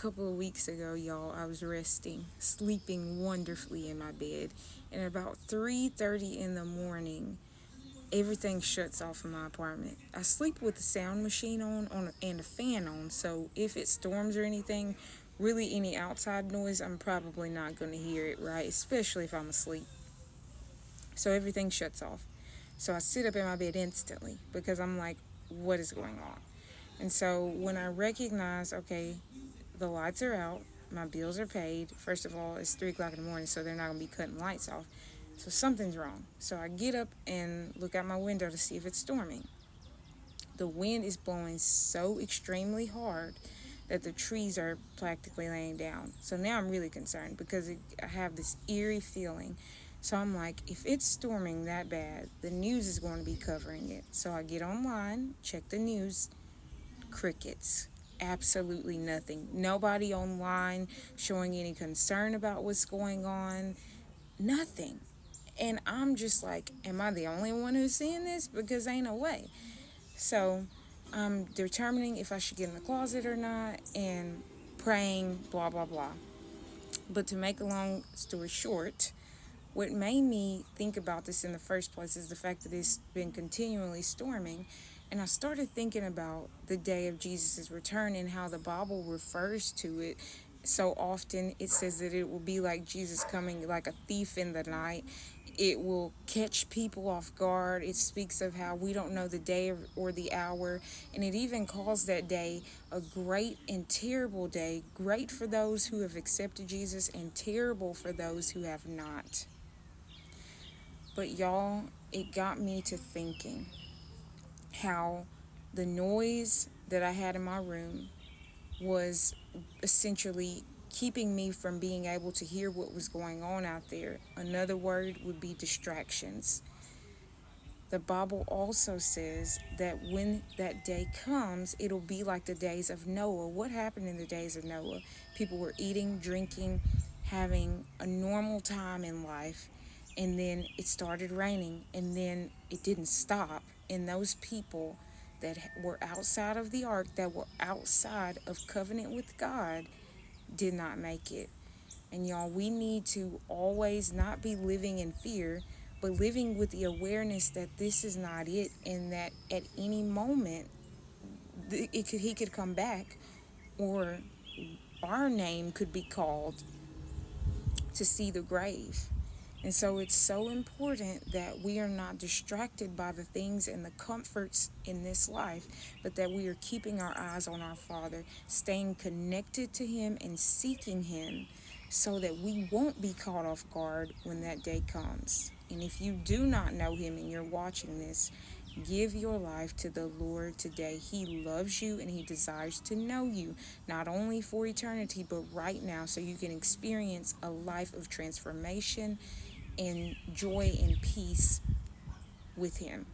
couple of weeks ago, y'all, I was resting, sleeping wonderfully in my bed, and about 3:30 in the morning, everything shuts off in my apartment. I sleep with the sound machine on and a fan on, so if it storms or anything, really any outside noise, I'm probably not going to hear it, right? Especially if I'm asleep. So everything shuts off. So I sit up in my bed instantly because I'm like, what is going on? And so when I recognize, okay, the lights are out, my bills are paid. First of all, it's 3 o'clock in the morning, so they're not going to be cutting lights off. So something's wrong. So I get up and look out my window to see if it's storming. The wind is blowing so extremely hard that the trees are practically laying down. So now I'm really concerned because I have this eerie feeling. So I'm like, if it's storming that bad, the news is going to be covering it. So I get online, check the news, crickets. Absolutely nothing. Nobody online showing any concern about what's going on. Nothing. And I'm just like, am I the only one who's seeing this? Because ain't no way. So I'm determining if I should get in the closet or not and praying, blah, blah, blah. But to make a long story short, what made me think about this in the first place is the fact that it's been continually storming. And I started thinking about the day of Jesus' return and how the Bible refers to it so often. It says that it will be like Jesus coming like a thief in the night. It will catch people off guard. It speaks of how we don't know the day or the hour. And it even calls that day a great and terrible day. Great for those who have accepted Jesus and terrible for those who have not. But y'all, it got me to thinking how the noise that I had in my room was essentially keeping me from being able to hear what was going on out there. Another word would be distractions. The Bible also says that when that day comes, it'll be like the days of Noah. What happened in the days of Noah? People were eating, drinking, having a normal time in life, and then it started raining, and then it didn't stop. And those people that were outside of the ark, that were outside of covenant with God, did not make it. And y'all, we need to always not be living in fear, but living with the awareness that this is not it, and that at any moment he could come back, or our name could be called to see the grave. And so it's so important that we are not distracted by the things and the comforts in this life, but that we are keeping our eyes on our Father, staying connected to Him and seeking Him so that we won't be caught off guard when that day comes. And if you do not know Him and you're watching this, give your life to the Lord today. He loves you and He desires to know you, not only for eternity, but right now, so you can experience a life of transformation and joy and peace with Him.